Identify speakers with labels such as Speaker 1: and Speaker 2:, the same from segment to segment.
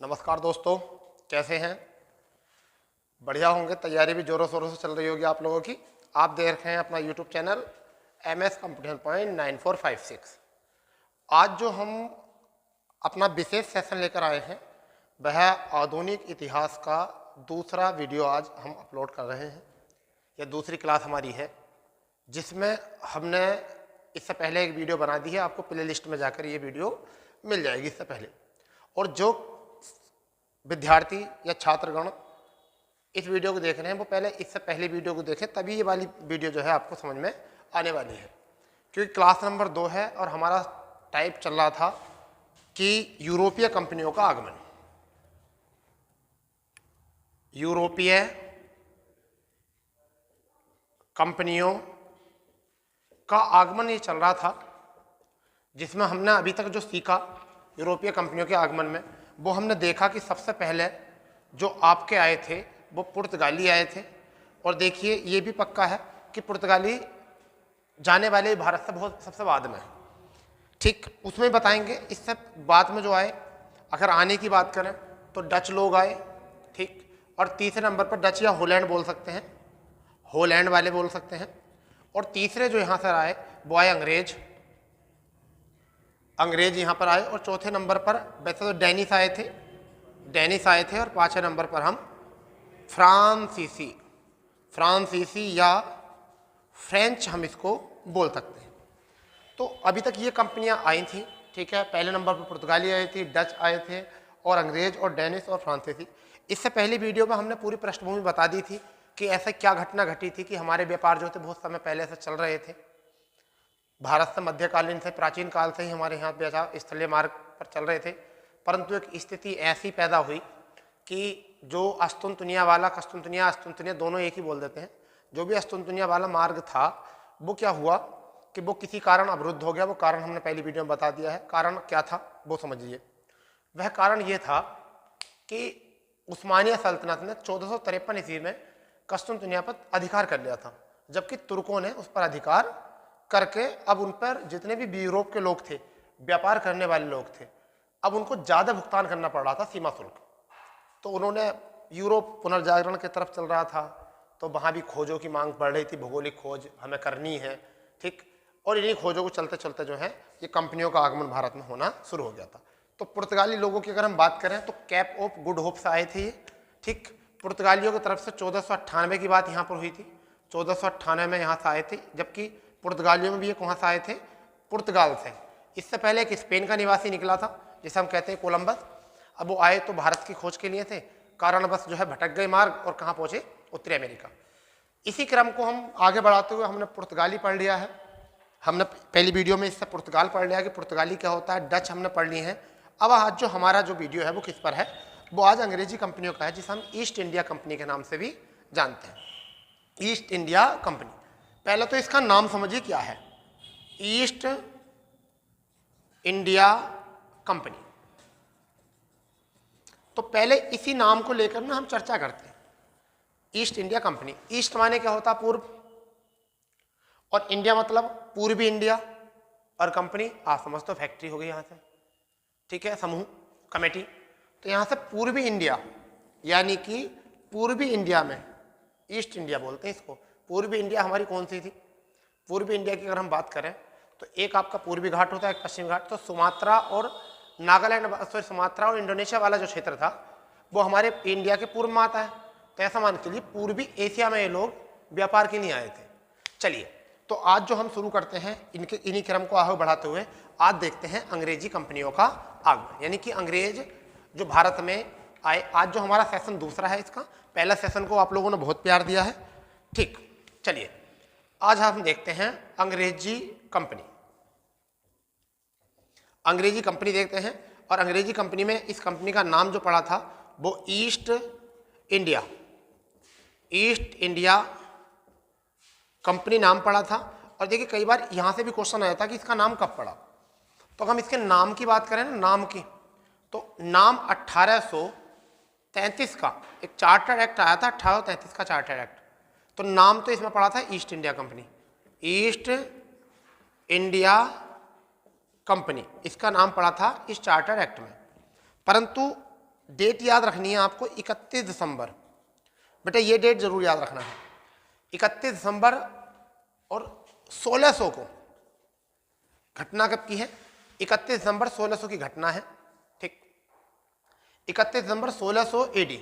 Speaker 1: नमस्कार दोस्तों, कैसे हैं? बढ़िया होंगे। तैयारी भी जोरों शोरों से चल रही होगी आप लोगों की। आप देख रहे हैं अपना YouTube channel MS computer point 9456। आज जो हम अपना विशेष सेशन लेकर आए हैं वह आधुनिक इतिहास का दूसरा वीडियो आज हम अपलोड कर रहे हैं। यह दूसरी क्लास हमारी है जिसमें हमने इससे पहले एक वीडियो बना दी है। आपको प्ले लिस्ट में जाकर ये वीडियो मिल जाएगी इससे पहले। और जो विद्यार्थी या छात्रगण इस वीडियो को देख रहे हैं वो पहले इससे पहले वीडियो को देखें, तभी ये वाली वीडियो जो है आपको समझ में आने वाली है। क्योंकि क्लास नंबर 2 है और हमारा टाइप चल रहा था कि यूरोपीय कंपनियों का आगमन। यूरोपीय कंपनियों का आगमन ये चल रहा था, जिसमें हमने अभी तक जो सीखा यूरोपीय कंपनियों के आगमन में, वो हमने देखा कि सबसे पहले जो आपके आए थे वो पुर्तगाली आए थे। और देखिए ये भी पक्का है कि पुर्तगाली जाने वाले भारत से बहुत सबसे बाद में है। ठीक, उसमें बताएंगे। इससे बाद में जो आए, अगर आने की बात करें तो डच लोग आए। ठीक, और तीसरे नंबर पर डच या होलैंड बोल सकते हैं, होलैंड वाले बोल सकते हैं। और तीसरे जो यहाँ से आए वो आए अंग्रेज, अंग्रेज यहाँ पर आए। और चौथे नंबर पर वैसे तो डेनिस आए थे, डेनिस आए थे। और पांचवें नंबर पर हम फ्रांसीसी, फ्रांसीसी या फ्रेंच हम इसको बोल सकते हैं। तो अभी तक ये कंपनियां आई थी। ठीक है, पहले नंबर पर पुर्तगाली आई थी, डच आए थे और अंग्रेज और डेनिस और फ्रांसीसी। इससे पहली वीडियो में हमने पूरी पृष्ठभूमि बता दी थी कि ऐसा क्या घटना घटी थी कि हमारे व्यापार जो थे बहुत समय पहले से चल रहे थे। भारत से मध्यकालीन से, प्राचीन काल से ही हमारे यहाँ व्यापार स्थलीय मार्ग पर चल रहे थे। परंतु एक स्थिति ऐसी पैदा हुई कि जो अस्तुनतुनिया वाला, कस्तुनतुनिया अस्तुनतुनिया दोनों एक ही बोल देते हैं, जो भी अस्तुनतुनिया वाला मार्ग था वो क्या हुआ कि वो किसी कारण अवरुद्ध हो गया। वो कारण हमने पहली वीडियो में बता दिया है। कारण क्या था वो समझिए। वह कारण ये था कि उस्मानिया सल्तनत ने 1453 ईस्वी में कस्तुनतुनिया पर अधिकार कर लिया था, जबकि तुर्कों ने उस पर अधिकार करके अब उन पर जितने भी यूरोप के लोग थे, व्यापार करने वाले लोग थे, अब उनको ज़्यादा भुगतान करना पड़ रहा था, सीमा शुल्क। तो उन्होंने, यूरोप पुनर्जागरण की तरफ चल रहा था तो वहाँ भी खोजों की मांग बढ़ रही थी, भौगोलिक खोज हमें करनी है। ठीक, और इन्हीं खोजों को चलते चलते जो है ये कंपनियों का आगमन भारत में होना शुरू हो गया था। तो पुर्तगाली लोगों की अगर हम बात करें तो कैप ऑफ गुड होप से आए थे ये। ठीक, पुर्तगालियों की तरफ से 1498 की बात यहाँ पर हुई थी, 1498 में यहाँ से आए थे। जबकि पुर्तगालियों में भी ये कहाँ से आए थे? पुर्तगाल से। इससे पहले एक स्पेन का निवासी निकला था जिसे हम कहते हैं कोलंबस। अब वो आए तो भारत की खोज के लिए थे, कारणवश जो है भटक गए मार्ग और कहाँ पहुँचे? उत्तरी अमेरिका। इसी क्रम को हम आगे बढ़ाते हुए हमने पुर्तगाली पढ़ लिया है। हमने पहली वीडियो में इससे पुर्तगाल पढ़ लिया कि पुर्तगाली क्या होता है, डच हमने पढ़ ली है। अब आज जो हमारा जो वीडियो है वो किस पर है? वो आज अंग्रेजी कंपनियों का है, जिसे हम ईस्ट इंडिया कंपनी के नाम से भी जानते हैं। ईस्ट इंडिया कंपनी, पहले तो इसका नाम समझिए क्या है। East India company. तो पहले इसी नाम को लेकर ना हम चर्चा करते हैं। ईस्ट इंडिया कंपनी, ईस्ट माने क्या होता? पूर्व, और इंडिया मतलब पूर्वी इंडिया, और कंपनी आप समझ तो फैक्ट्री हो गई यहाँ से। ठीक है, समूह, कमेटी। तो यहाँ से पूर्वी इंडिया, यानी कि पूर्वी इंडिया में ईस्ट इंडिया बोलते हैं इसको। पूर्वी इंडिया हमारी कौन सी थी? पूर्वी इंडिया की अगर हम बात करें तो एक आपका पूर्वी घाट होता है, एक पश्चिमी घाट। तो सुमात्रा और नागालैंड, सॉरी सुमात्रा और इंडोनेशिया वाला जो क्षेत्र था वो हमारे इंडिया के पूर्व में आता है। तो ऐसा मान के चलिए पूर्वी एशिया में ये लोग व्यापार के लिए आए थे। चलिए, तो आज जो हम शुरू करते हैं इन्हीं क्रम को आगे बढ़ाते हुए आज देखते हैं अंग्रेजी कंपनियों का आगमन, यानी कि अंग्रेज जो भारत में आए। आज जो हमारा सेशन दूसरा है, इसका पहला सेशन को आप लोगों ने बहुत प्यार दिया है। ठीक, चलिए आज हम देखते हैं अंग्रेजी कंपनी। अंग्रेजी कंपनी देखते हैं। और अंग्रेजी कंपनी में इस कंपनी का नाम जो पड़ा था वो east India, east India company नाम पड़ा था। और देखिए कई बार यहां से भी क्वेश्चन आया था कि इसका नाम कब पड़ा। तो हम इसके नाम की बात करें ना, नाम की, तो नाम 1833 का एक चार्टर एक्ट आया था, 1833 का चार्टर एक्ट। तो नाम तो इसमें पड़ा था east India company, east India company, इसका नाम पड़ा था इस चार्टर एक्ट में। परंतु डेट याद रखनी है आपको 31 दिसंबर। बेटा ये डेट जरूर याद रखना है, 31 दिसंबर। और 1600 को घटना कब की है? 31 दिसंबर 1600 की घटना है। ठीक, 31 दिसंबर 1600 एडी,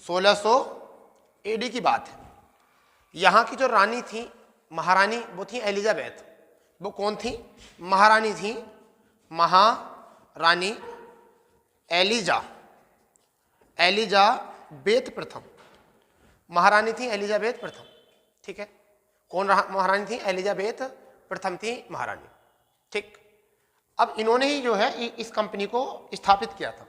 Speaker 1: 1600 एडी की बात है। यहाँ की जो रानी थी, महारानी, वो थी एलिजाबेथ। वो कौन थी? महारानी थी, महारानी एलिजाबेथ प्रथम। महारानी थी एलिजाबेथ प्रथम। ठीक है, कौन महारानी थी? एलिजाबेथ प्रथम थी महारानी। ठीक, अब इन्होंने ही जो है इस कंपनी को स्थापित किया था।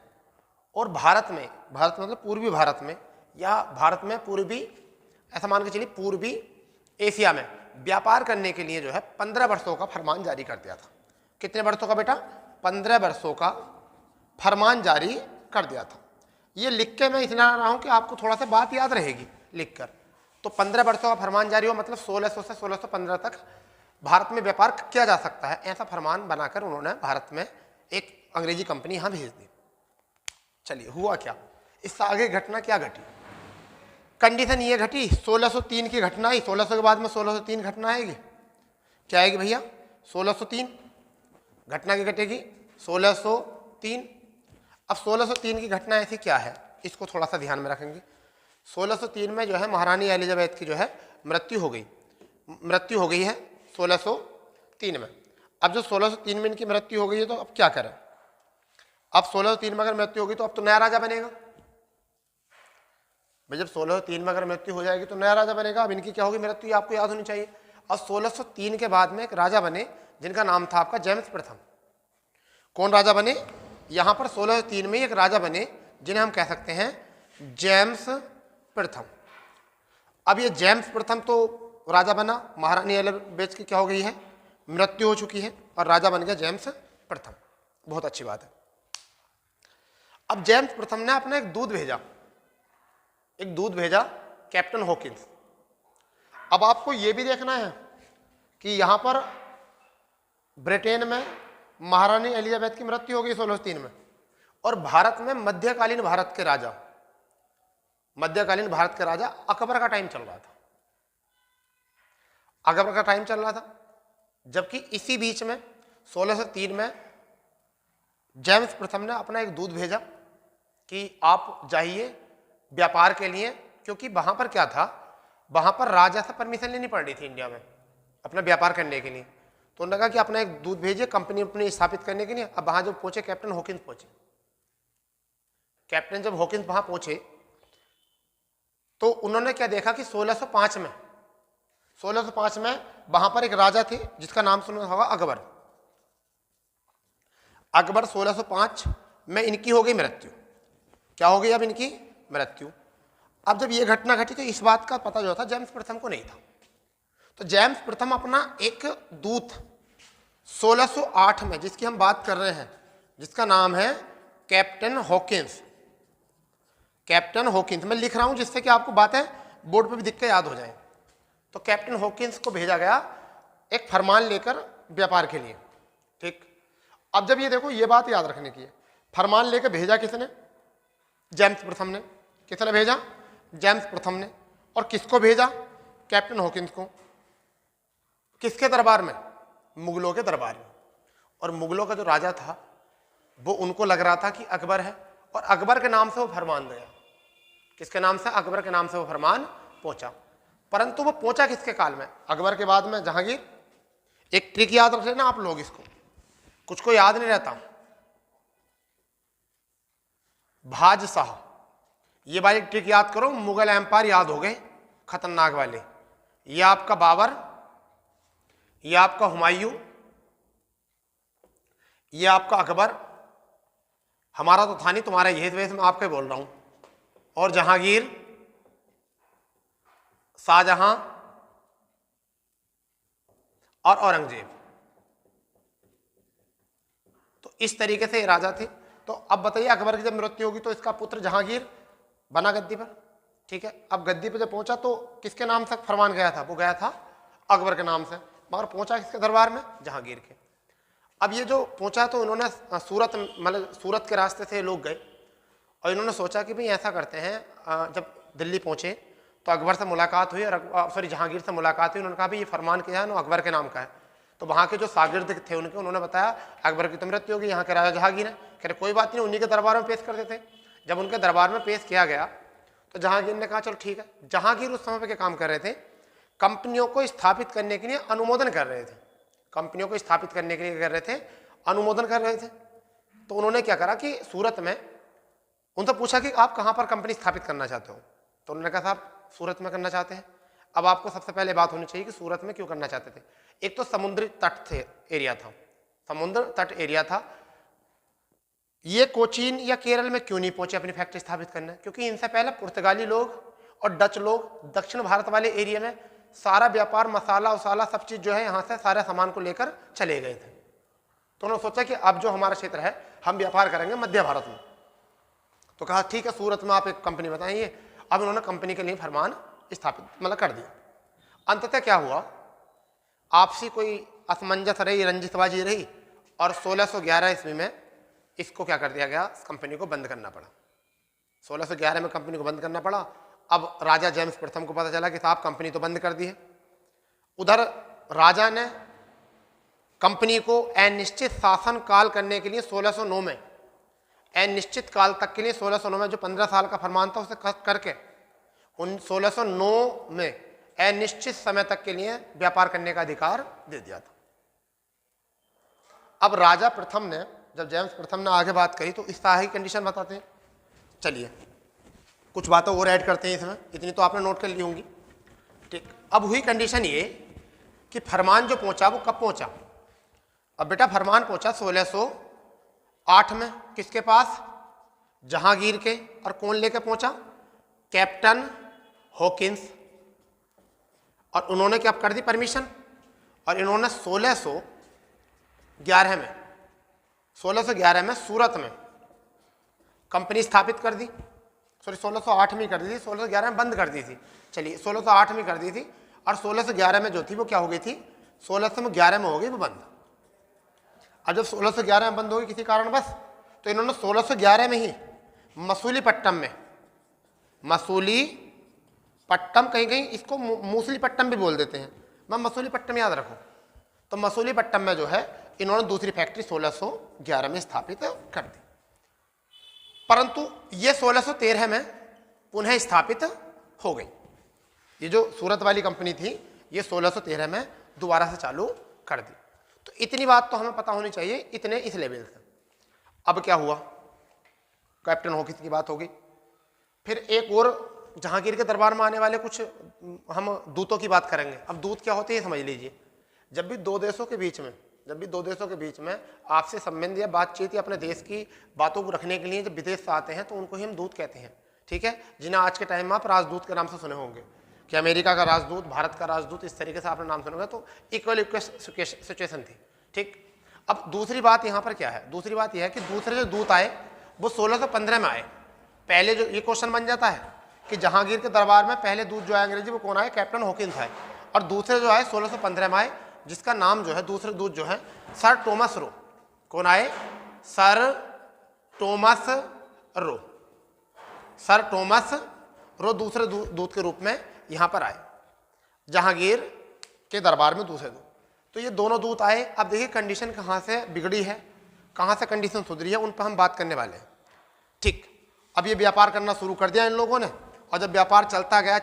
Speaker 1: और भारत में, भारत मतलब पूर्वी भारत में, या भारत में पूर्वी, ऐसा मान के चलिए पूर्वी एशिया में व्यापार करने के लिए जो है 15 वर्षों का फरमान जारी कर दिया था। कितने वर्षों का बेटा? 15 वर्षों का फरमान जारी कर दिया था। ये लिख के मैं इतना रहा हूं कि आपको थोड़ा सा बात याद रहेगी लिखकर। तो 15 वर्षों का फरमान जारी हो मतलब 1600 से 1615 तक भारत में व्यापार किया जा सकता है, ऐसा फरमान बनाकर उन्होंने भारत में एक अंग्रेजी कंपनी यहां भेज दी। चलिए, हुआ क्या? इससे आगे घटना क्या घटी? कंडीशन ये घटी, 1603 की घटना आई। 1600 के बाद में 1603 घटना आएगी। क्या आएगी भैया? 1603 घटना की घटेगी, 1603। अब 1603 की घटना ऐसी क्या है, इसको थोड़ा सा ध्यान में रखेंगे। 1603 में जो है महारानी एलिजाबेथ की जो है मृत्यु हो गई है 1603 में। अब जो 1603 में इनकी मृत्यु हो गई है, तो अब क्या करें? अब 1603 में अगर मृत्यु होगी तो अब तो नया राजा बनेगा भाई। जब 1603 में अगर मृत्यु हो जाएगी तो नया राजा बनेगा। अब इनकी क्या होगी मृत्यु, ये आपको याद होनी चाहिए। और 1603 के बाद में एक राजा बने जिनका नाम था आपका जेम्स प्रथम। कौन राजा बने? यहां पर 1603 में एक राजा बने जिन्हें हम कह सकते हैं जेम्स प्रथम। अब ये जेम्स प्रथम तो राजा बना, महारानी एलिजाबेथ की क्या हो गई है? मृत्यु हो चुकी है, और राजा बन गया जेम्स प्रथम। बहुत अच्छी बात है। अब जेम्स प्रथम ने अपना एक दूत भेजा, कैप्टन हॉकिंस। अब आपको यह भी देखना है कि यहां पर ब्रिटेन में महारानी एलिजाबेथ की मृत्यु हो गई 1603 में, और भारत में मध्यकालीन भारत के राजा अकबर का टाइम चल रहा था। जबकि इसी बीच में 1603 में जेम्स प्रथम ने अपना एक दूत भेजा कि आप जाइए व्यापार के लिए, क्योंकि वहां पर क्या था, वहां पर राजा से परमिशन लेनी पड़ रही थी इंडिया में अपना व्यापार करने के लिए। तो उन्होंने कहा कि अपना एक दूत भेजिए कंपनी अपनी स्थापित करने के लिए। अब वहां जब पहुंचे कैप्टन हॉकिंस पहुंचे। कैप्टन जब हॉकिंस वहां पहुंचे तो उन्होंने क्या देखा कि 1605 में वहां पर एक राजा थे जिसका नाम सुना होगा अकबर 1605 में इनकी हो गई मृत्यु। क्या हो गई अब इनकी मृत्यु? अब जब ये घटना घटी तो इस बात का पता जो था जेम्स प्रथम को नहीं था। तो जेम्स प्रथम अपना एक दूत 1608 में, जिसकी हम बात कर रहे हैं, जिसका नाम है कैप्टन हॉकिंस। मैं लिख रहा हूं जिससे कि आपको बातें बोर्ड पे भी दिख के याद हो जाए। तो कैप्टन हॉकिंस को भेजा गया एक फरमान लेकर व्यापार के लिए। ठीक, अब जब ये देखो, ये बात याद रखने की है, फरमान लेकर भेजा किसने? जेम्स प्रथम ने। किसने भेजा? जेम्स प्रथम ने। और किसको भेजा? कैप्टन हॉकिंस को। किसके दरबार में? मुगलों के दरबार में। और मुगलों का जो राजा था वो, उनको लग रहा था कि अकबर है, और अकबर के नाम से वो फरमान गया। किसके नाम से? अकबर के नाम से वो फरमान पहुंचा। परंतु वो पहुंचा किसके काल में? अकबर के बाद में जहांगीर। एक ट्रिक याद रख लेना आप लोग, इसको कुछ को याद नहीं रहता। बादशाह, ये वाली ट्रिक याद करो। मुगल एम्पायर याद हो गए खतरनाक वाले। ये आपका बाबर, ये आपका हुमायूं, ये आपका अकबर। हमारा तो था नहीं, तुम्हारा यही वजह मैं आपको बोल रहा हूं। और जहांगीर, शाहजहां और औरंगजेब। तो इस तरीके से ये राजा थे। तो अब बताइए, अकबर की जब मृत्यु होगी तो इसका पुत्र जहांगीर बना गद्दी पर। ठीक है, अब गद्दी पर जब पहुंचा तो किसके नाम से फरमान गया था? वो गया था अकबर के नाम से, मगर पहुंचा किसके दरबार में? जहांगीर के। अब ये जो पहुंचा तो उन्होंने सूरत, मतलब सूरत के रास्ते से लोग गए, और इन्होंने सोचा कि भाई ऐसा करते हैं, जब दिल्ली पहुँचे तो अकबर से मुलाकात हुई, और जहांगीर से मुलाकात हुई। उन्होंने कहा भाई ये फरमान क्या है ना, अकबर के नाम का है। तो वहाँ के जो शागिर्द थे उनके, उन्होंने बताया अकबर की तो मृत्यु होगी, यहाँ के राजा जहांगीर है। कह रहे कोई बात नहीं, उन्हीं के दरबार में पेश कर देते। जब उनके दरबार में पेश किया गया तो जहांगीर ने कहा चलो ठीक है। जहांगीर उस समय पे क्या काम कर रहे थे, कंपनियों को स्थापित करने के लिए अनुमोदन कर रहे थे। कंपनियों को स्थापित करने के लिए कर रहे थे, अनुमोदन कर रहे थे। तो उन्होंने क्या करा कि सूरत में उनसे पूछा कि आप कहाँ पर कंपनी स्थापित करना चाहते हो। तो उन्होंने कहा साहब सूरत में करना चाहते हैं। अब आपको सबसे पहले बात होनी चाहिए कि सूरत में क्यों करना चाहते थे। एक तो समुद्री तट थे, एरिया था, समुद्र तट एरिया था। ये कोचीन या केरल में क्यों नहीं पहुंचे अपनी फैक्ट्री स्थापित करने, क्योंकि इनसे पहले पुर्तगाली लोग और डच लोग दक्षिण भारत वाले एरिया में सारा व्यापार, मसाला उसाला सब चीज जो है यहाँ से सारे सामान को लेकर चले गए थे। तो उन्होंने सोचा कि अब जो हमारा क्षेत्र है हम व्यापार करेंगे मध्य भारत में। तो कहा ठीक है सूरत में आप एक कंपनी बताइए। अब उन्होंने कंपनी के लिए फरमान स्थापित मतलब कर दिया। अंततः क्या हुआ, आपसी कोई असमंजस रही, रंजितबाजी रही, और 1611 ईस्वी में इसको क्या कर दिया गया, इस कंपनी को बंद करना पड़ा। 1611 में कंपनी को बंद करना पड़ा। अब राजा जेम्स प्रथम को पता चला कि साहब कंपनी तो बंद कर दी है। उधर राजा ने कंपनी को अनिश्चित शासन काल करने के लिए 1609 में, अनिश्चित काल तक के लिए 1609 में जो 15 साल का फरमान था उसे करके उन 1609 में अनिश्चित समय तक के लिए व्यापार करने का अधिकार दे दिया था। अब राजा प्रथम ने, जब जेम्स प्रथम ने आगे बात कही तो इस तरह की कंडीशन बताते हैं। चलिए कुछ बातें और ऐड करते हैं इसमें, इतनी तो आपने नोट कर ली होंगी। ठीक, अब हुई कंडीशन ये कि फरमान जो पहुंचा वो कब पहुंचा। अब बेटा फरमान पहुंचा 1608 में, किसके पास, जहांगीर के। और कौन लेके पहुंचा, कैप्टन हॉकिंस। और उन्होंने क्या कर दी परमिशन, और इन्होंने 1611 में सूरत में कंपनी स्थापित कर दी। सॉरी 1608 में कर दी थी, 1611 में बंद कर दी थी। चलिए 1608 में कर दी थी, और 1611 में जो थी वो क्या हो गई थी, 1611 में हो गई वो बंद। और जब 1611 में बंद हो गई किसी कारण बस, तो इन्होंने 1611 में ही मसूलीपट्टम में, मसूलीपट्टम, कहीं कहीं इसको मूसलीपट्टम भी बोल देते हैं, मैं मसूलीपट्टम याद रखो। तो मसूलीपट्टम में जो है इन्होंने दूसरी फैक्ट्री 1611 में स्थापित कर दी। परंतु ये 1613 में पुनः स्थापित हो गई। ये जो सूरत वाली कंपनी थी ये 1613 में दोबारा से चालू कर दी। तो इतनी बात तो हमें पता होनी चाहिए, इतने इस लेवल से। अब क्या हुआ, कैप्टन हॉकिंस की बात हो गई। फिर एक और जहांगीर के दरबार में आने वाले कुछ हम दूतों की बात करेंगे। अब दूत क्या होते हैं समझ लीजिए। जब भी दो देशों के बीच में आपसे संबंध या बातचीत या अपने देश की बातों को रखने के लिए जब विदेश से आते हैं तो उनको ही हम दूत कहते हैं। ठीक है, जिन्हें आज के टाइम में आप राजदूत के नाम से सुने होंगे कि अमेरिका का राजदूत, भारत का राजदूत, इस तरीके से आपने नाम सुना होगा। तो इक्वल सिचुएशन थी। ठीक, अब दूसरी बात यहाँ पर क्या है, दूसरी बात यह है कि दूसरे जो दूत आए वो 1615 में आए। पहले जो ये क्वेश्चन बन जाता है कि जहांगीर के दरबार में पहले दूत जो आए अंग्रेजी वो कौन आए, कैप्टन हॉकिंस आए, और दूसरे जो आए 1615 में आए, जिसका नाम जो है दूसरे दूत जो है सर टॉमस रो। कौन आए, sir Thomas Roe. Sir Thomas Roe दूसरे दूत के रूप में यहाँ पर आए जहांगीर के दरबार में, दूसरे दूत। तो ये दोनों दूत आए। अब देखिए कंडीशन कहाँ से बिगड़ी है, कहाँ से कंडीशन सुधरी है, उन पर हम बात करने वाले हैं। ठीक, अब ये व्यापार करना शुरू कर दिया इन लोगों ने, और जब व्यापार चलता गया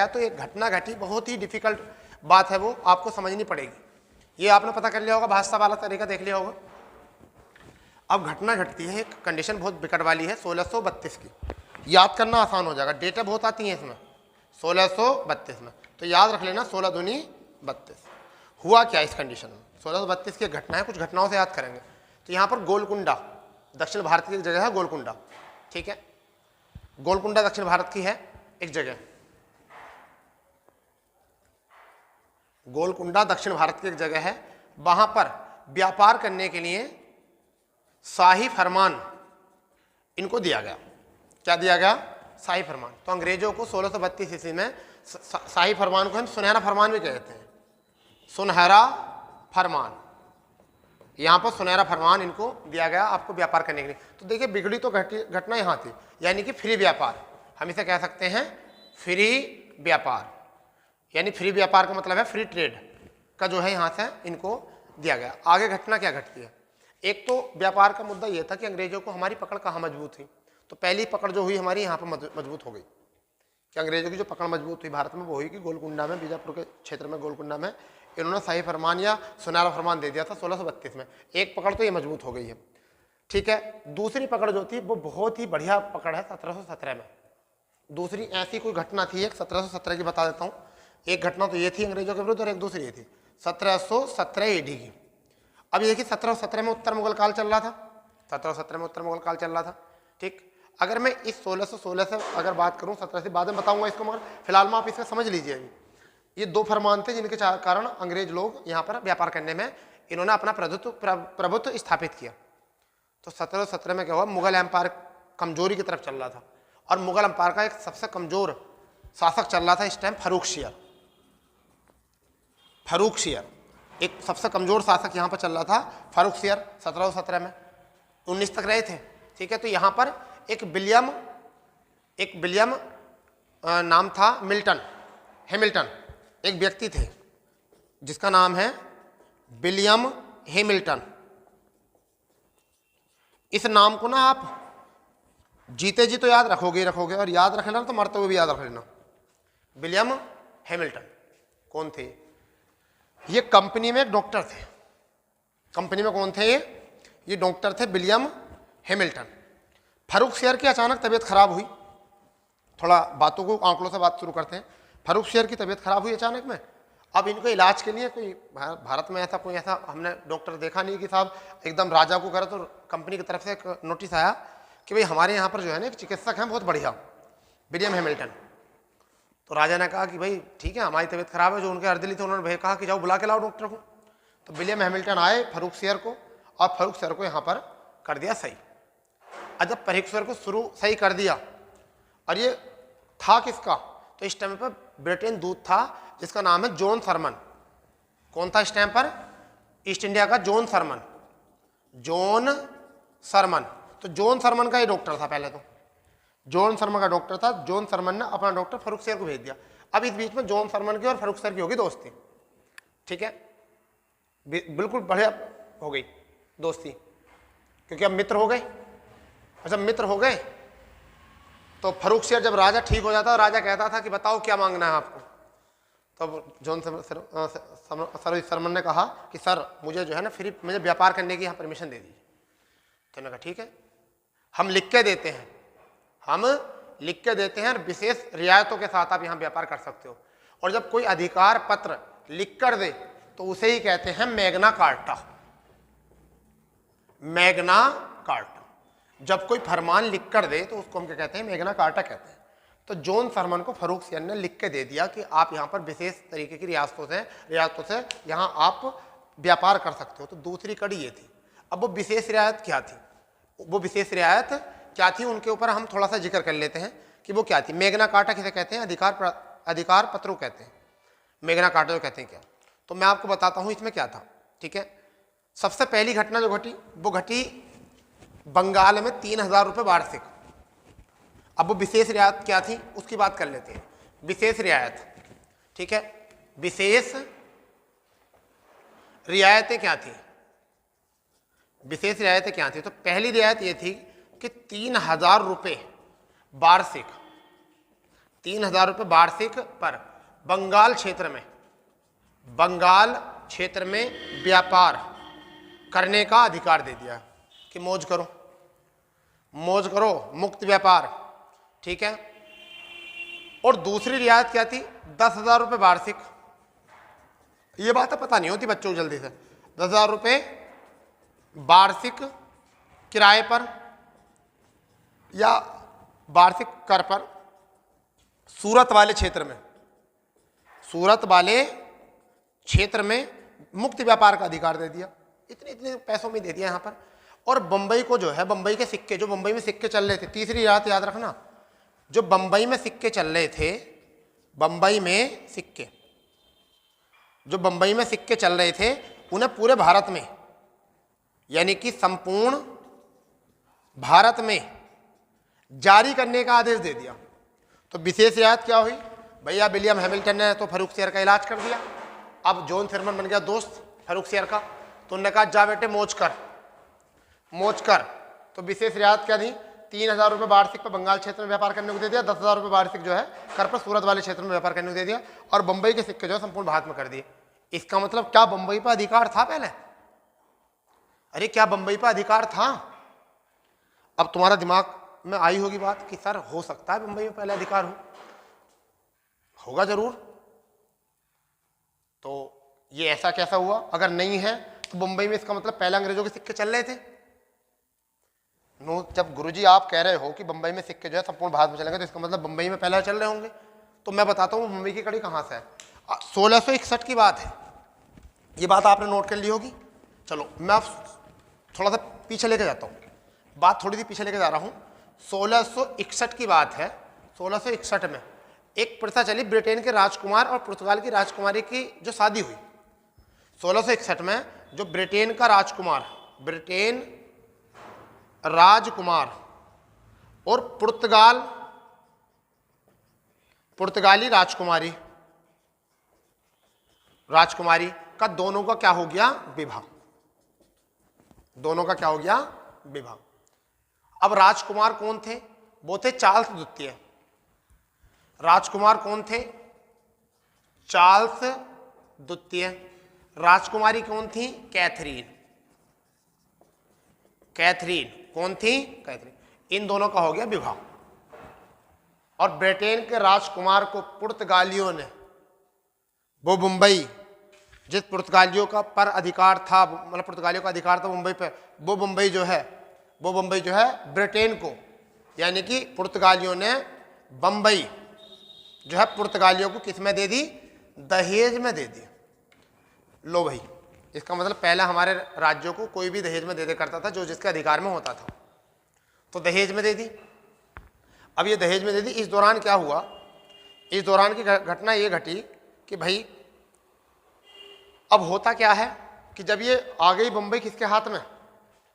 Speaker 1: तो एक घटना घटी, बहुत ही डिफिकल्ट बात है, वो आपको समझनी पड़ेगी। ये आपने पता कर लिया होगा, भाषा वाला तरीका देख लिया होगा। अब घटना घटती है, एक कंडीशन बहुत बिकट वाली है 1632 की। याद करना आसान हो जाएगा, डेटा बहुत आती हैं इसमें। 1632 में तो याद रख लेना 16 दूनी 32। हुआ क्या इस कंडीशन में, 1632 की घटना है, कुछ घटनाओं से याद करेंगे। तो यहाँ पर गोलकुंडा, दक्षिण भारत की एक जगह है गोलकुंडा। ठीक है, गोलकुंडा दक्षिण भारत की है एक जगह, गोलकुंडा दक्षिण भारत की एक जगह है। वहां पर व्यापार करने के लिए शाही फरमान इनको दिया गया। क्या दिया गया, शाही फरमान। तो अंग्रेजों को 1632 ईस्वी में शाही फरमान को हम सुनहरा फरमान भी कहते हैं, सुनहरा फरमान। यहाँ पर सुनहरा फरमान इनको दिया गया आपको व्यापार करने के लिए। तो देखिए बिगड़ी तो घटना यहाँ थी, यानी कि फ्री व्यापार, हम इसे कह सकते हैं फ्री व्यापार, यानी फ्री व्यापार का मतलब है फ्री ट्रेड का जो है यहाँ से इनको दिया गया। आगे घटना क्या घटती है, एक तो व्यापार का मुद्दा ये था कि अंग्रेजों को हमारी पकड़ कहाँ मजबूत थी, तो पहली पकड़ जो हुई हमारी यहाँ पर मजबूत हो गई कि अंग्रेजों की जो पकड़ मजबूत हुई भारत में वो हुई कि गोलकुंडा में, बीजापुर के क्षेत्र में गोलकुंडा में इन्होंने शाही फरमान या सुनहरा फरमान दे दिया था 1632 में। एक पकड़ तो ये मजबूत हो गई है, ठीक है। दूसरी पकड़ जो थी वो बहुत ही बढ़िया पकड़ है 1717 में। दूसरी ऐसी कोई घटना थी एक 1717 की बता देता हूँ। एक घटना तो ये थी अंग्रेजों के विरुद्ध और एक दूसरी ये थी 1717 ईडी की। अब ये कि 1717 में उत्तर मुगल काल चल रहा था, 1717 में उत्तर मुगल काल चल रहा था, ठीक। अगर मैं इस 1616 से अगर बात करूं, 17 से बाद में बताऊंगा इसको, मगर फिलहाल में आप इसमें समझ लीजिए अभी ये दो फरमान थे जिनके कारण अंग्रेज लोग यहाँ पर व्यापार करने में इन्होंने अपना प्रभुत्व स्थापित किया। तो 1717 में क्या हुआ, मुगल एम्पायर कमजोरी की तरफ चल रहा था और मुगल एम्पायर का एक सबसे कमजोर शासक चल रहा था इस टाइम फारूक शेर, एक सबसे कमजोर शासक यहाँ पर चल रहा था फारूक शेर 1717 में, 19 तक रहे थे, ठीक है। तो यहाँ पर एक विलियम नाम था हैमिल्टन, एक व्यक्ति थे जिसका नाम है विलियम हैमिल्टन। इस नाम को ना आप जीते जी तो याद रखोगे और याद रखना तो मरते हुए भी याद रख लेना। विलियम हैमिल्टन कौन थे, ये कंपनी में एक डॉक्टर थे। कंपनी में कौन थे ये डॉक्टर थे विलियम हैमिल्टन। फारूक शेर की अचानक तबीयत खराब हुई, थोड़ा बातों को आंकड़ों से बात शुरू करते हैं। फारूक शेर की तबीयत खराब हुई अचानक में। अब इनको इलाज के लिए कोई भारत में कोई ऐसा हमने डॉक्टर देखा नहीं कि साहब एकदम राजा को करे। तो कंपनी की तरफ से एक नोटिस आया कि भाई हमारे यहाँ पर जो है ना एक चिकित्सक हैं बहुत बढ़िया, विलियम हैमिल्टन। तो राजा ने कहा कि भाई ठीक है हमारी तबीयत खराब है, जो उनके अर्दली थे उन्होंने कहा कि जाओ बुला के लाओ डॉक्टर को। तो विलियम हैमिल्टन आए फारूक शेर को और फारूक शेर को यहाँ पर कर दिया सही। और जब फारूक शेर को शुरू सही कर दिया, और ये था किसका, तो इस टाइम पर ब्रिटेन दूत था जिसका नाम है जॉन सरमन। कौन था इस टाइम पर, ईस्ट इंडिया का जॉन सरमन। तो जॉन सरमन का ये डॉक्टर था पहले, तो जॉन सरमन का डॉक्टर था। जॉन सरमन ने अपना डॉक्टर फारूक शेर को भेज दिया। अब इस बीच में जॉन सरमन की और फारूक शेर की होगी दोस्ती, ठीक है, बिल्कुल बढ़िया हो गई दोस्ती, क्योंकि अब मित्र हो गए। अच्छा मित्र हो गए तो फारूक शेर जब राजा ठीक हो जाता, राजा कहता था कि बताओ क्या मांगना है आपको। तब जॉन सरमन ने कहा कि सर मुझे जो है ना फ्री मुझे व्यापार करने की यहाँ परमिशन दे दीजिए। तो उन्होंने कहा ठीक है हम लिख के देते हैं और विशेष रियायतों के साथ आप यहाँ व्यापार कर सकते हो। और जब कोई अधिकार पत्र लिख कर दे तो उसे ही कहते हैं मैग्ना कार्टा। जब कोई फरमान लिख कर दे तो उसको हम क्या कहते हैं, मैग्ना कार्टा कहते हैं। तो जॉन सरमन को फारूक शेर ने लिख के दे दिया कि आप यहाँ पर विशेष तरीके की रियासतों से यहाँ आप व्यापार कर सकते हो। तो दूसरी कड़ी ये थी। अब वो विशेष रियायत क्या थी, उनके ऊपर हम थोड़ा सा जिक्र कर लेते हैं कि वो क्या थी। मैग्ना कार्टा किसे कहते हैं, अधिकार पत्रों कहते हैं। मैग्ना कार्टा जो कहते हैं क्या, तो मैं आपको बताता हूँ इसमें क्या था, ठीक है। सबसे पहली घटना जो घटी वो घटी बंगाल में 3000 रुपये वार्षिक। अब वो विशेष रियायत क्या थी उसकी बात कर लेते हैं। विशेष रियायत, ठीक है, विशेष रियायतें क्या थी, तो पहली रियायत ये थी कि 3000 रुपये वार्षिक, 3000 रुपये वार्षिक पर बंगाल क्षेत्र में व्यापार करने का अधिकार दे दिया कि मौज करो मुक्त व्यापार, ठीक है। और दूसरी रियायत क्या थी, 10,000 रुपये वार्षिक। ये बात पता नहीं होती बच्चों को जल्दी से। 10,000 रुपये वार्षिक किराए पर या वार्षिक कर पर सूरत वाले क्षेत्र में मुक्त व्यापार का अधिकार दे दिया। इतने पैसों में दे दिया यहाँ पर। और बंबई को जो है, बंबई के सिक्के, जो बंबई में सिक्के चल रहे थे, तीसरी रियायत याद रखना, जो बंबई में सिक्के चल रहे थे, उन्हें पूरे भारत में यानी कि संपूर्ण भारत में जारी करने का आदेश दे दिया। तो विशेष रियायत क्या हुई? भैया विलियम हैमिल्टन ने तो फारूक शेर का इलाज कर दिया। अब जॉन सिरमन बन गया दोस्त फारूक शेर का, तो उन्होंने कहा जा बेटे मौज कर। तो विशेष रियायत क्या दी? 3,000 रुपये वार्षिक पर बंगाल क्षेत्र में व्यापार करने को दे दिया, 10,000 रुपये वार्षिक जो है कर पर सूरत वाले क्षेत्र में व्यापार करने को दे दिया, और बंबई के सिक्के जो है संपूर्ण भारत में कर दिए। इसका मतलब क्या बंबई पर अधिकार था पहले? अरे क्या बंबई पर अधिकार था? अब तुम्हारा दिमाग में आई होगी बात कि सर हो सकता है बंबई में पहले अधिकार होगा जरूर। तो ये ऐसा कैसा हुआ? अगर नहीं है तो बंबई में इसका मतलब पहले अंग्रेजों के सिक्के चल रहे थे। नो, जब गुरुजी आप कह रहे हो कि बंबई में सिक्के जो है संपूर्ण भारत में चलेंगे, तो इसका मतलब बंबई में पहले चल रहे होंगे। तो मैं बताता हूँ बंबई की कड़ी कहाँ से है। 1661 की बात है, ये बात आपने नोट कर ली होगी। चलो मैं अब थोड़ा सा पीछे लेके जाता हूँ, बात थोड़ी सी पीछे लेके जा रहा हूँ। 1661 की बात है। 1661 में एक प्रथा चली, ब्रिटेन के राजकुमार और पुर्तगाल की राजकुमारी की जो शादी हुई। 1661 में जो ब्रिटेन राजकुमार और पुर्तगाली राजकुमारी का दोनों का क्या हो गया? विवाह। दोनों का क्या हो गया? विवाह। अब राजकुमार कौन थे? वो थे चार्ल्स द्वितीय। राजकुमार कौन थे? चार्ल्स द्वितीय। राजकुमारी कौन थी? कैथरीन। कौन थी? कैथरीन। इन दोनों का हो गया विवाह। और ब्रिटेन के राजकुमार को पुर्तगालियों ने, वो मुंबई, जिस पुर्तगालियों का पर अधिकार था, मतलब पुर्तगालियों का अधिकार था मुंबई पर, वो मुंबई जो है ब्रिटेन को, यानी कि पुर्तगालियों ने बंबई जो है पुर्तगालियों को किस में दे दी? दहेज में दे दी। लो भाई, इसका मतलब पहले हमारे राज्यों को कोई भी दहेज में दे दे करता था जो जिसके अधिकार में होता था, तो दहेज में दे दी। अब ये दहेज में दे दी। इस दौरान क्या हुआ? इस दौरान की घटना ये घटी कि भाई अब होता क्या है कि जब ये आ गई बंबई किसके हाथ में?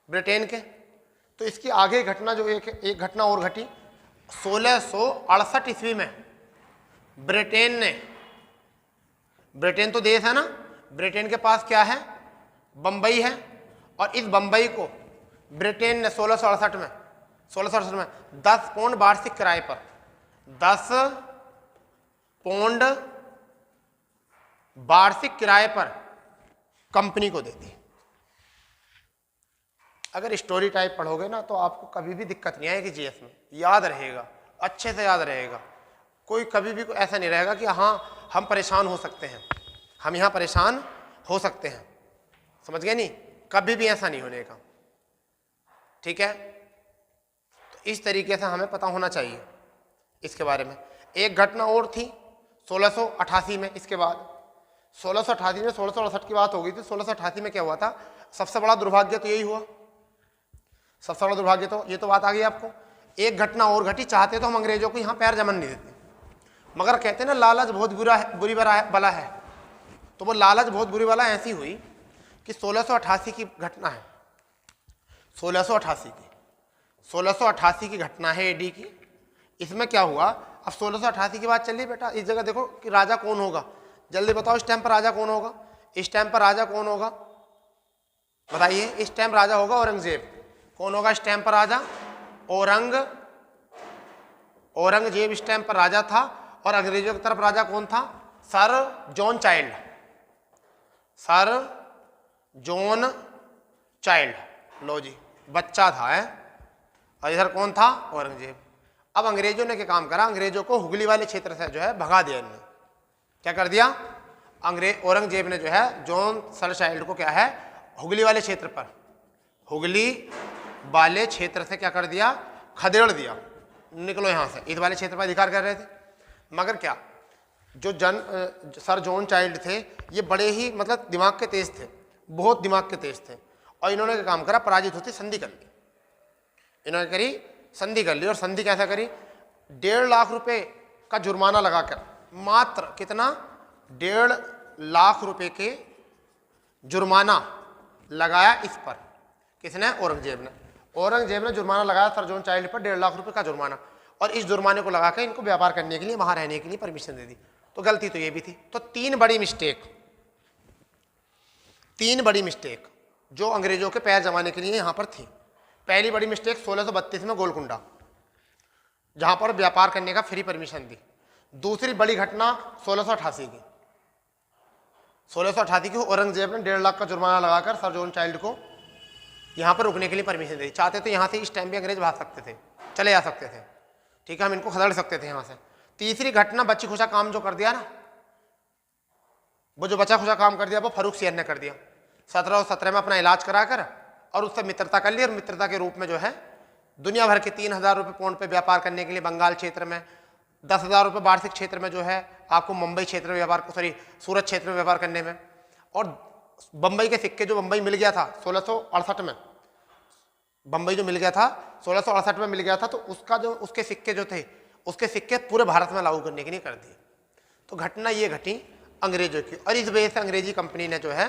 Speaker 1: ब्रिटेन के। तो इसकी आगे घटना जो एक घटना और घटी। 1668 ईस्वी में ब्रिटेन तो देश है ना, ब्रिटेन के पास क्या है? बंबई है। और इस बंबई को ब्रिटेन ने 1668 में 10 पौंड वार्षिक किराए पर, 10 पौंड वार्षिक किराए पर कंपनी को दे दी। अगर स्टोरी टाइप पढ़ोगे ना तो आपको कभी भी दिक्कत नहीं आएगी जीएस में, याद रहेगा, अच्छे से याद रहेगा। कोई कभी भी ऐसा नहीं रहेगा कि हाँ हम परेशान हो सकते हैं, हम यहाँ परेशान हो सकते हैं, समझ गए नहीं? कभी भी ऐसा नहीं होने का, ठीक है? तो इस तरीके से हमें पता होना चाहिए इसके बारे में। एक घटना और थी 1688 में। इसके बाद 1688 में 1668 की बात हो गई थी। 1688 में क्या हुआ था? सबसे बड़ा दुर्भाग्य तो यही हुआ, सबसे बड़ा दुर्भाग्य तो ये तो बात आ गई आपको। एक घटना और घटी। चाहते तो हम अंग्रेजों को यहाँ पैर जमन नहीं देते, मगर कहते हैं ना लालच बहुत बुरी बला है। तो वो लालच बहुत बुरी बला ऐसी हुई कि 1688 की घटना है, 1688 की घटना है एडी की। इसमें क्या हुआ? अब 1688 की बात चल रही बेटा, इस जगह देखो कि राजा कौन होगा, जल्दी बताओ इस टाइम पर राजा कौन होगा? इस टाइम पर राजा कौन होगा बताइए? इस टाइम राजा होगा औरंगजेब। कौन होगा इस टाइम पर राजा? औरंगजेब इस टाइम पर राजा था। और अंग्रेजों की तरफ राजा कौन था? Sir John child. लो जी, बच्चा था है। और इधर कौन था? औरंगजेब। अब अंग्रेजों ने क्या काम करा? अंग्रेजों को हुगली वाले क्षेत्र से जो है भगा दिया इन्होंने। क्या कर दिया? औरंगजेब ने जो है जॉन सर चाइल्ड को क्या है हुगली वाले क्षेत्र से क्या कर दिया? खदेड़ दिया, निकलो यहाँ से। इस वाले क्षेत्र पर अधिकार कर रहे थे, मगर क्या जो सर जॉन चाइल्ड थे ये बड़े ही मतलब दिमाग के तेज थे, बहुत दिमाग के तेज थे। और इन्होंने क्या काम करा? पराजित होती संधि कर ली। इन्होंने करी संधि कर ली। और संधि कैसा करी? 1.5 लाख रुपए का जुर्माना लगाकर, मात्र कितना? 1.5 लाख रुपए के जुर्माना लगाया इस पर किसने? औरंगजेब ने। औरंगजेब ने जुर्माना लगाया सर जॉन चाइल्ड पर 1.5 लाख रुपए का जुर्माना, और इस जुर्माने को लगाकर इनको व्यापार करने के लिए, वहां रहने के लिए परमिशन दे दी। तो गलती तो ये भी थी। तो तीन बड़ी मिस्टेक जो अंग्रेजों के पैर जमाने के लिए यहां पर थी। पहली बड़ी मिस्टेक 1632 में गोलकुंडा, जहां पर व्यापार करने का फ्री परमिशन दी। दूसरी बड़ी घटना 1688 की। 1688 की औरंगजेब ने 1.5 लाख का जुर्माना लगाकर सर जॉन चाइल्ड को यहां पर रुकने के लिए परमिशन दी। चाहते तो यहां से इस टाइम भी अंग्रेज भाग सकते थे, चले जा सकते थे, ठीक है, हम इनको खदेड़ सकते थे यहां से। तीसरी घटना बच्ची खुशा काम जो कर दिया ना, वो जो बचा खुशा काम कर दिया वो फारूक सियर ने कर दिया। 1717 में अपना इलाज कराकर और उससे मित्रता कर ली, और मित्रता के रूप में जो है दुनिया भर के 3000 रुपये पौंड पे व्यापार करने के लिए बंगाल क्षेत्र में, 10,000 रुपये वार्षिक क्षेत्र में जो है आपको मुंबई क्षेत्र में व्यापार, सूरत क्षेत्र में व्यापार करने में। और बंबई के सिक्के जो बंबई मिल गया था 1668 में, बंबई जो मिल गया था 1668 में मिल गया था, तो उसका जो उसके सिक्के जो थे, उसके सिक्के पूरे भारत में लागू करने के लिए कर दिए। तो घटना ये घटी अंग्रेजों की, और इस वजह से अंग्रेजी कंपनी ने जो है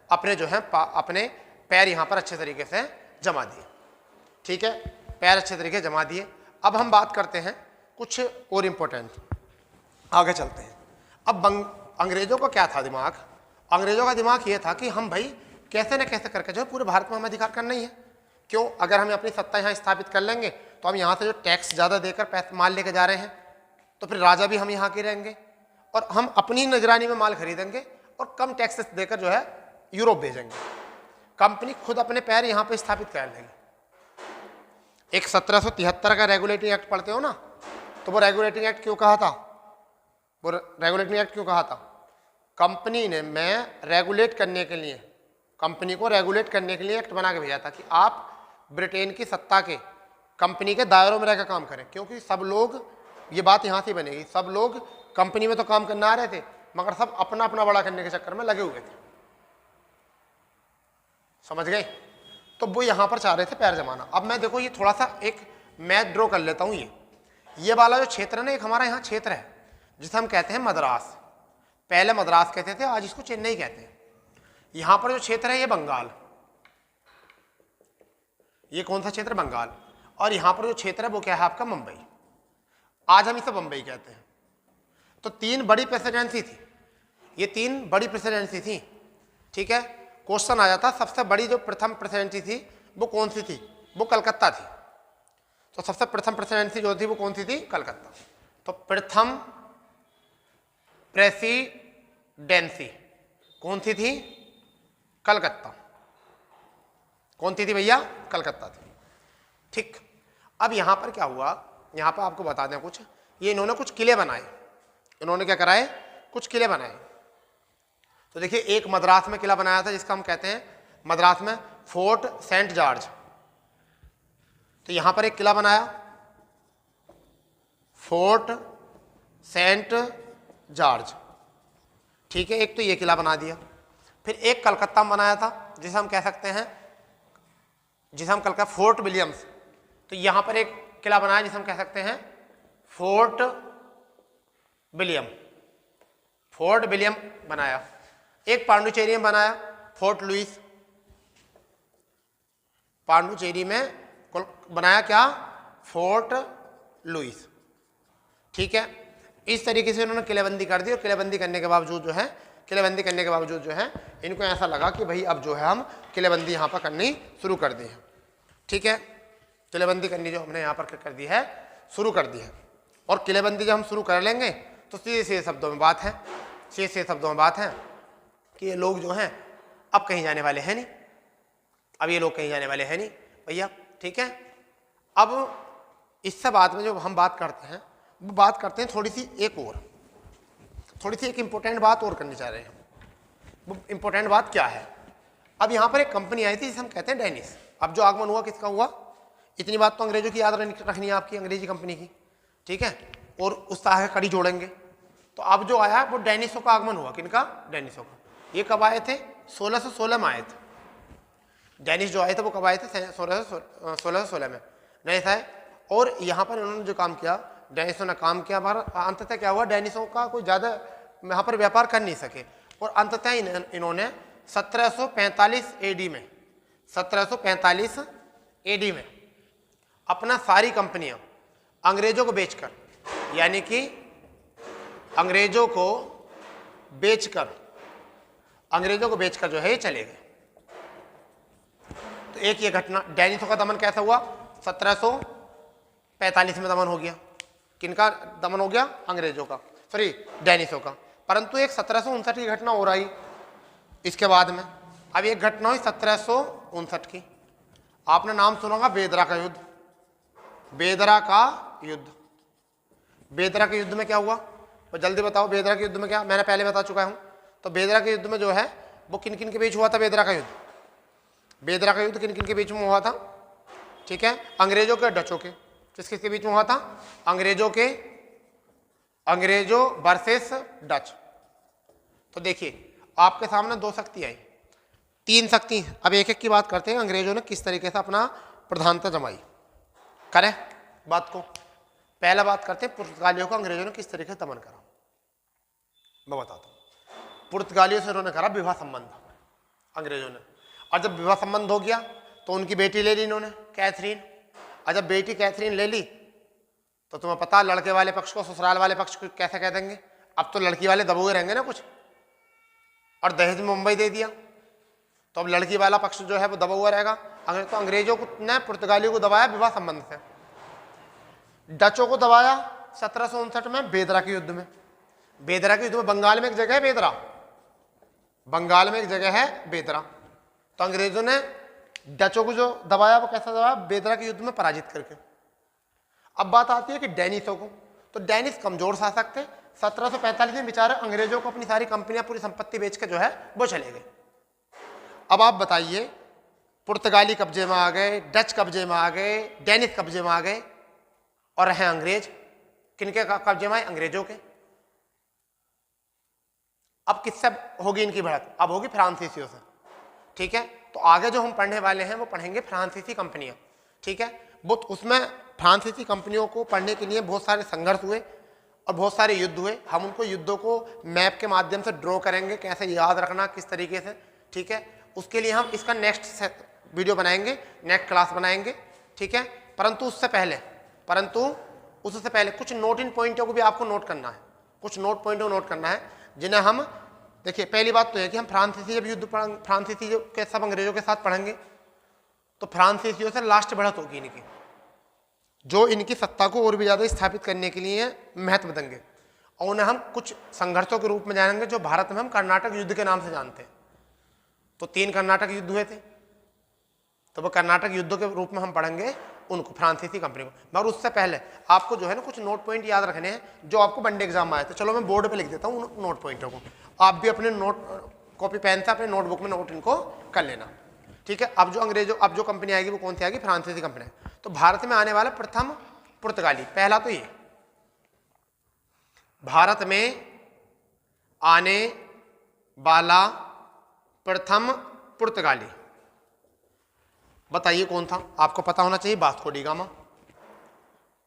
Speaker 1: अपने पैर यहाँ पर अच्छे तरीके से जमा दिए, ठीक है, पैर अच्छे तरीके जमा दिए। अब हम बात करते हैं कुछ और इम्पोर्टेंट, आगे चलते हैं। अब अंग्रेजों का क्या था दिमाग? अंग्रेजों का दिमाग ये था कि हम भाई कैसे न कैसे करके जो है पूरे भारत में हमें अधिकार करना ही है। क्यों? अगर हम अपनी सत्ता यहाँ स्थापित कर लेंगे तो हम यहाँ से जो टैक्स ज़्यादा देकर पैसे माल लेके जा रहे हैं, तो फिर राजा भी हम यहाँ के रहेंगे, और हम अपनी निगरानी में माल खरीदेंगे और कम टैक्सेस देकर जो है यूरोप भेजेंगे। कंपनी खुद अपने पैर यहाँ पे स्थापित कर लेगी। एक 1773 का रेगुलेटिंग एक्ट पढ़ते हो ना, तो वो रेगुलेटिंग एक्ट क्यों कहा था? वो रेगुलेटिंग एक्ट क्यों कहा था? कंपनी ने रेगुलेट करने के लिए, कंपनी को रेगुलेट करने के लिए एक्ट बना के भेजा था कि आप ब्रिटेन की सत्ता के कंपनी के दायरों में रहकर काम करें। क्योंकि सब लोग, ये बात यहाँ से बनेगी, सब लोग कंपनी में तो काम करने आ रहे थे, मगर सब अपना अपना बड़ा करने के चक्कर में लगे हुए थे। समझ गए? तो वो यहाँ पर चाह रहे थे पैर जमाना। अब मैं देखो ये थोड़ा सा एक मैप ड्रॉ कर लेता हूँ। ये वाला जो क्षेत्र है ना, एक हमारा यहाँ क्षेत्र है जिसे हम कहते हैं मद्रास। पहले मद्रास कहते थे, आज इसको चेन्नई कहते हैं। यहाँ पर जो क्षेत्र है ये बंगाल, ये कौन सा क्षेत्र? बंगाल। और यहाँ पर जो क्षेत्र है वो क्या है आपका? मुंबई। आज हम इसे बंबई कहते हैं। तो तीन बड़ी प्रेसिडेंसी थी, ये तीन बड़ी प्रेसिडेंसी थी, ठीक है। क्वेश्चन आ जाता सबसे बड़ी जो प्रथम प्रेसिडेंसी थी वो कौन सी थी? वो कलकत्ता थी। तो सबसे प्रथम प्रेसिडेंसी जो थी वो कौन सी थी? कलकत्ता। तो प्रथम प्रेसिडेंसी कौन सी थी? कलकत्ता। कौन सी थी भैया? कलकत्ता थी, ठीक। अब यहां पर क्या हुआ, यहां पर आपको बता दें कुछ, ये इन्होंने कुछ किले बनाए। इन्होंने क्या कराए? कुछ किले बनाए। तो देखिए, एक मद्रास में किला बनाया था जिसका हम कहते हैं मद्रास में फोर्ट सेंट जॉर्ज। तो यहां पर एक किला बनाया, फोर्ट सेंट जॉर्ज, ठीक है। एक तो ये किला बना दिया। फिर एक कलकत्ता में बनाया था जिसे हम कह सकते हैं, जिसे हम कलकत्ता फोर्ट विलियम्स। तो यहां पर एक किला बनाया जिसे हम कह सकते हैं फोर्ट विलियम। फोर्ट विलियम बनाया। एक पांडुचेरी में बनाया फोर्ट लुइस। पांडुचेरी में बनाया क्या? फोर्ट लुइस, ठीक है। इस तरीके से उन्होंने किलेबंदी कर दी। और किलेबंदी करने के बावजूद जो है इनको ऐसा लगा कि भाई अब जो है हम किलेबंदी यहाँ पर करनी शुरू कर दी है, ठीक है। किलेबंदी करनी जो हमने यहाँ पर कर दी है, शुरू कर दी है। और किलेबंदी जब हम शुरू कर लेंगे तो सीधे सीधे शब्दों में बात है, कि ये लोग जो हैं अब कहीं जाने वाले हैं नहीं, अब ये लोग कहीं जाने वाले हैं नहीं भैया, ठीक है। अब इससे बाद में जो हम बात करते हैं वो बात करते हैं थोड़ी सी एक इम्पोर्टेंट बात और करनी चाह रहे हैं। वो इम्पोर्टेंट बात क्या है? अब यहाँ पर एक कंपनी आई थी जिसे हम कहते हैं डेनिस। अब जो आगमन हुआ किसका हुआ? इतनी बात तो अंग्रेजों की याद रखनी है आपकी, अंग्रेजी कंपनी की, ठीक है। और उस तरह कड़ी जोड़ेंगे। तो अब जो आया वो डेनिसों का आगमन हुआ। किनका? डेनिसों का। ये कब आए थे? 1616 में आए थे। डेनिस जो आए थे वो कब आए थे? 1616 में डेनिस आए। और यहाँ पर इन्होंने जो काम किया, डेनिसों ने काम किया, अंततः क्या हुआ? डेनिसों का कोई ज़्यादा यहाँ पर व्यापार कर नहीं सके। और अंततः इन्होंने 1745 AD में 1745 एडी में अपना सारी कंपनियां अंग्रेजों को बेचकर, यानी कि अंग्रेजों को बेचकर जो है ये चले गए। तो एक ये घटना, डेनिसों का दमन कैसा हुआ? 1745 में दमन हो गया। किनका दमन हो गया? अंग्रेजों का, सॉरी डेनिसों का। परंतु एक 1759 की घटना हो रही इसके बाद में। अब एक घटना हुई 1759 की, आपने नाम सुना होगा बेदरा का युद्ध। बेदरा का युद्ध, बेदरा के युद्ध में क्या हुआ? तो जल्दी बताओ, बेदरा के युद्ध में क्या? मैंने पहले बता चुका हूं। तो बेदरा के युद्ध में जो है वो किन किन के बीच हुआ था? बेदरा का युद्ध, बेदरा का युद्ध किन किन के बीच में हुआ था? ठीक है, अंग्रेजों के, डचों के। किस किस के बीच में हुआ था? अंग्रेजों वर्सेस डच। तो देखिए आपके सामने दो शक्ति आई, तीन शक्ति। अब एक एक की बात करते हैं, अंग्रेजों ने किस तरीके से अपना प्रधानता जमाई। करें बात को, पहला बात करते हैं पुर्तगालियों को अंग्रेजों ने किस तरीके से दमन करा। मैं बताता हूं। पुर्तगालियों से उन्होंने करा विवाह संबंध अंग्रेजों ने, और जब विवाह संबंध हो गया तो उनकी बेटी ले ली इन्होंने, कैथरीन। और जब बेटी कैथरीन ले ली तो तुम्हें पता, लड़के वाले पक्ष को ससुराल वाले पक्ष को कैसे कह देंगे? अब तो लड़की वाले दबोगे रहेंगे ना कुछ, और दहेज में मुंबई दे दिया तो अब लड़की वाला पक्ष जो है वो दबा हुआ रहेगा। तो अंग्रेजों को ने पुर्तगालियों को दबाया विवाह संबंध से, डचों को दबाया 1759 में बेदरा के युद्ध में। बेदरा के युद्ध में बंगाल में एक जगह है बेदरा, बंगाल में एक जगह है बेदरा। तो अंग्रेजों ने डचों को जो दबाया वो कैसा दबाया? बेदरा के युद्ध में पराजित करके। अब बात आती है कि डेनिसों को, तो डेनिस कमजोर शासक थे। 1745 में बेचारे अंग्रेजों को अपनी सारी कंपनियां, पूरी संपत्ति बेच के जो है वो चले गए। अब आप बताइए, पुर्तगाली कब्जे में आ गए, डच कब्जे में आ गए, डेनिस कब्जे में आ गए, और रहे अंग्रेज। किनके कब्जे में आए? अंग्रेजों के। अब किससे होगी इनकी बढ़त? अब होगी फ्रांसीसियों से। ठीक है, तो आगे जो हम पढ़ने वाले हैं वो पढ़ेंगे फ्रांसीसी कंपनियां। ठीक है, वो उसमें फ्रांसीसी कंपनियों को पढ़ने के लिए बहुत सारे संघर्ष हुए और बहुत सारे युद्ध हुए। हम उनको युद्धों को मैप के माध्यम से ड्रॉ करेंगे, कैसे याद रखना, किस तरीके से। ठीक है, उसके लिए हम इसका नेक्स्ट वीडियो बनाएंगे, नेक्स्ट क्लास बनाएंगे। ठीक है, परंतु उससे पहले कुछ नोट इन पॉइंटों को भी आपको नोट करना है, कुछ नोट पॉइंटों को नोट करना है जिन्हें हम, देखिए पहली बात तो है कि हम फ्रांसीसी जब युद्ध फ्रांसीसी के सब अंग्रेजों के साथ पढ़ेंगे तो फ्रांसीसियों से लास्ट बढ़त होगी इनकी, जो इनकी सत्ता को और भी ज़्यादा स्थापित करने के लिए महत्व देंगे, और उन्हें हम कुछ संघर्षों के रूप में जानेंगे जो भारत में हम कर्नाटक युद्ध के नाम से जानते हैं। तो 3 कर्नाटक युद्ध हुए थे, तो वो कर्नाटक युद्धों के रूप में हम पढ़ेंगे उनको, फ्रांसीसी कंपनी को। मगर उससे पहले आपको जो है ना कुछ नोट पॉइंट याद रखने हैं जो आपको वनडे एग्जाम में आए थे। चलो मैं बोर्ड पे लिख देता हूँ उन नोट पॉइंटों को, आप भी अपने नोट कॉपी पेन से अपने नोटबुक में नोट इनको कर लेना। ठीक है, अब जो कंपनी आएगी वो कौन सी आएगी? फ्रांसीसी कंपनी। तो भारत में आने वाला प्रथम पुर्तगाली, पहला तो ये भारत में आने वाला प्रथम पुर्तगाली, बताइए कौन था? आपको पता होना चाहिए, Vasco D gamma.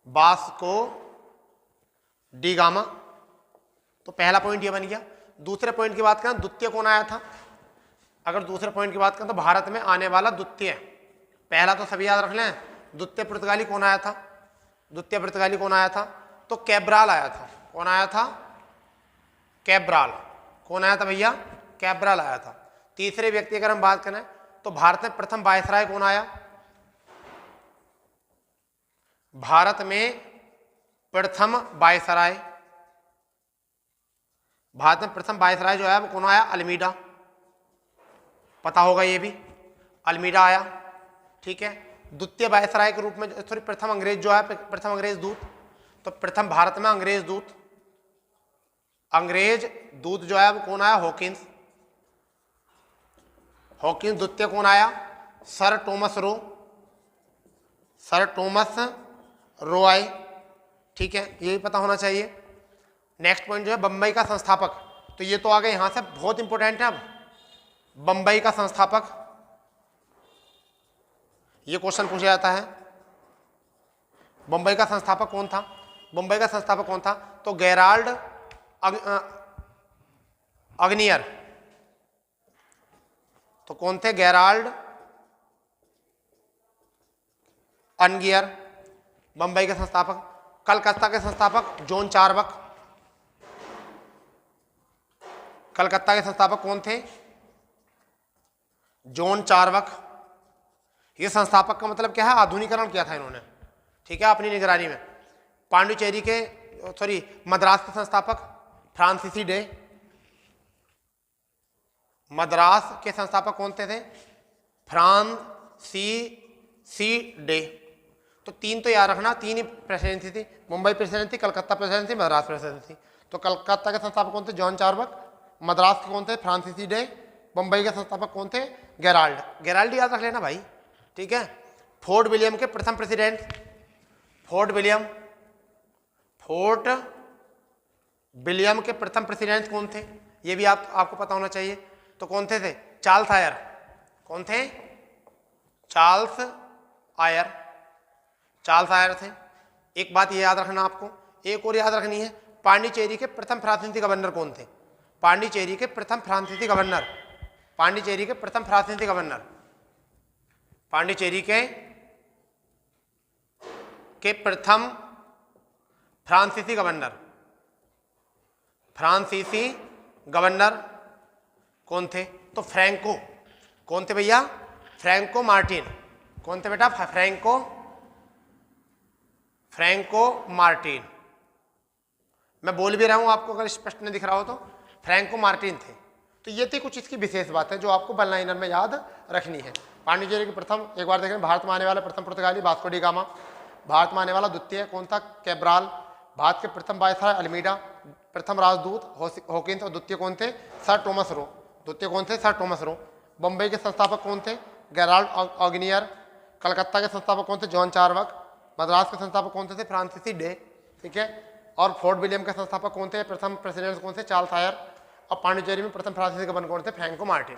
Speaker 1: Vasco D gamma, तो पहला पॉइंट ये बन गया। दूसरे पॉइंट की बात करें, द्वितीय कौन आया था? अगर दूसरे पॉइंट की बात करें तो भारत में आने वाला द्वितीय, पहला तो सभी याद रख लें, द्वितीय पुर्तगाली कौन आया था? द्वितीय पुर्तगाली कौन आया था? तो कैब्राल आया था। कौन आया था? कैब्राल। कौन आया था भैया? कैब्राल आया था। तीसरे व्यक्ति अगर हम बात करें तो भारत में प्रथम वायसराय कौन आया? भारत में प्रथम वायसराय, भारत में प्रथम वायसराय जो है वो कौन आया? अल्मीडा, पता होगा ये भी, अल्मीडा आया। ठीक है, द्वितीय वायसराय के रूप में, सॉरी प्रथम अंग्रेज जो है, प्रथम अंग्रेज दूत, तो प्रथम भारत में अंग्रेज दूत जो है वो कौन आया? हॉकिंस। हॉकिंस। द्वितीय कौन आया? सर टॉमस रो आए। ठीक है, ये भी पता होना चाहिए। नेक्स्ट पॉइंट जो है बंबई का संस्थापक, तो ये तो आ गए यहां से, बहुत इंपॉर्टेंट है। अब बंबई का संस्थापक, ये क्वेश्चन पूछा जाता है, बंबई का संस्थापक कौन था? बंबई का संस्थापक कौन था? तो गेराल्ड अग्नियर। तो कौन थे? गेराल्ड अनगियर। बंबई के संस्थापक। कलकत्ता के संस्थापक जॉन चार्बक। कलकत्ता के संस्थापक कौन थे? जॉन चार्बक। ये संस्थापक का मतलब क्या है? आधुनिकीकरण किया था इन्होंने, ठीक है, अपनी निगरानी में। पांडिचेरी के मद्रास के संस्थापक फ्रांसीसी डे। मद्रास के संस्थापक कौन थे? फ्रांसीसी डे। तो तीन तो याद रखना, तीन ही प्रेसिडेंसी थी, Mumbai presidency, Calcutta presidency, Madras presidency. तो कलकत्ता के संस्थापक कौन थे? जॉन चार्बक। मद्रास के कौन थे? फ्रांसीसी डे। मुंबई के संस्थापक कौन थे? गेराल्ड। गेराल्ड याद रख लेना भाई, ठीक है। फोर्ट विलियम के प्रथम प्रेसिडेंट, फोर्ट विलियम के प्रथम प्रेसिडेंट कौन थे? ये भी आपको पता होना चाहिए। तो कौन थे? Charles Eyre. कौन थे? चार्ल्स आयर। चार्ल्स आयर थे। एक बात ये याद रखना आपको, एक और याद रखनी है, पांडिचेरी के प्रथम फ्रांसीसी गवर्नर कौन थे? पांडिचेरी के प्रथम फ्रांसीसी गवर्नर, पांडिचेरी के प्रथम फ्रांसीसी गवर्नर, पांडिचेरी के प्रथम फ्रांसीसी गवर्नर, फ्रांसीसी गवर्नर कौन थे? तो फ्रैंको। कौन थे भैया? Franco Martin. कौन थे बेटा? Franco Martin. मैं बोल भी रहा हूं आपको, अगर स्पष्ट नहीं दिख रहा हो तो फ्रैंको मार्टिन थे। तो ये थी कुछ इसकी विशेष बातें जो आपको वन लाइनर में याद रखनी है। पांडिचेरी के प्रथम, एक बार देखें, भारत में आने वाला प्रथम पुर्तगाली वास्को डी गामा। भारत में आने वाला द्वितीय कौन था? कैब्राल। भारत के प्रथम वायसराय अल्मीडा। प्रथम राजदूत हॉकिंस और द्वितीय कौन थे? Sir Thomas Roe. द्वितीय कौन थे? Sir Thomas Roe. बम्बई के संस्थापक कौन थे? गेराल्ड ऑगनियर। कलकत्ता के संस्थापक कौन थे? जॉन चार्बक। मद्रास के संस्थापक कौन थे? फ्रांसीसी डे, ठीक है। और फोर्ट विलियम के संस्थापक कौन थे? प्रथम प्रेसिडेंट कौन थे? Charles Eyre. और पांडिचेरी में प्रथम फ्रांसीसी गवर्नर कौन थे? Franco Martin.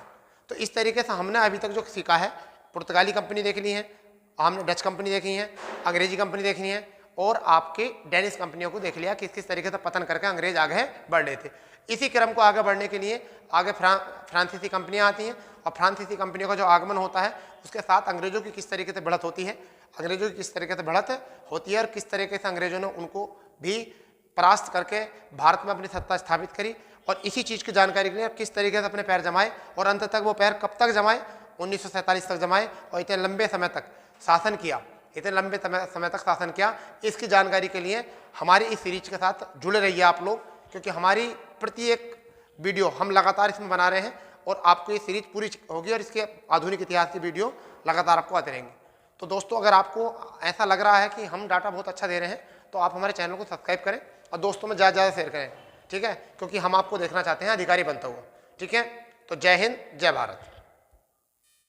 Speaker 1: तो इस तरीके से हमने अभी तक जो सीखा है, पुर्तगाली कंपनी देख ली है, हमने डच कंपनी देखी है, अंग्रेजी कंपनी देखनी है, और आपके डेनिश कंपनियों को देख लिया कि किस तरीके से पतन करके अंग्रेज आगे बढ़ रहे थे। इसी क्रम को आगे बढ़ने के लिए आगे फ्रांसीसी कंपनियां आती हैं, और फ्रांसीसी कंपनियों का जो आगमन होता है उसके साथ अंग्रेजों की किस तरीके से बढ़त होती है, अंग्रेजों की किस तरीके से बढ़त होती है, और किस तरीके से अंग्रेजों ने उनको भी परास्त करके भारत में अपनी सत्ता स्थापित करी, और इसी चीज़ की जानकारी के लिए किस तरीके से अपने पैर जमाए, और अंत तक वो पैर कब तक जमाए? 1947 तक जमाए, और इतने लंबे समय तक शासन किया, इतने लंबे समय तक शासन किया। इसकी जानकारी के लिए हमारी इस सीरीज के साथ जुड़े रहिए आप लोग, क्योंकि हमारी प्रत्येक वीडियो हम लगातार इसमें बना रहे हैं, और आपको ये सीरीज पूरी होगी, और इसके आधुनिक इतिहास की वीडियो लगातार आपको आते रहेंगे। तो दोस्तों, अगर आपको ऐसा लग रहा है कि हम डाटा बहुत अच्छा दे रहे हैं, तो आप हमारे चैनल को सब्सक्राइब करें और दोस्तों में ज़्यादा ज़्यादा शेयर करें, ठीक है, क्योंकि हम आपको देखना चाहते हैं अधिकारी बनता हुआ, ठीक है। तो जय हिंद, जय भारत।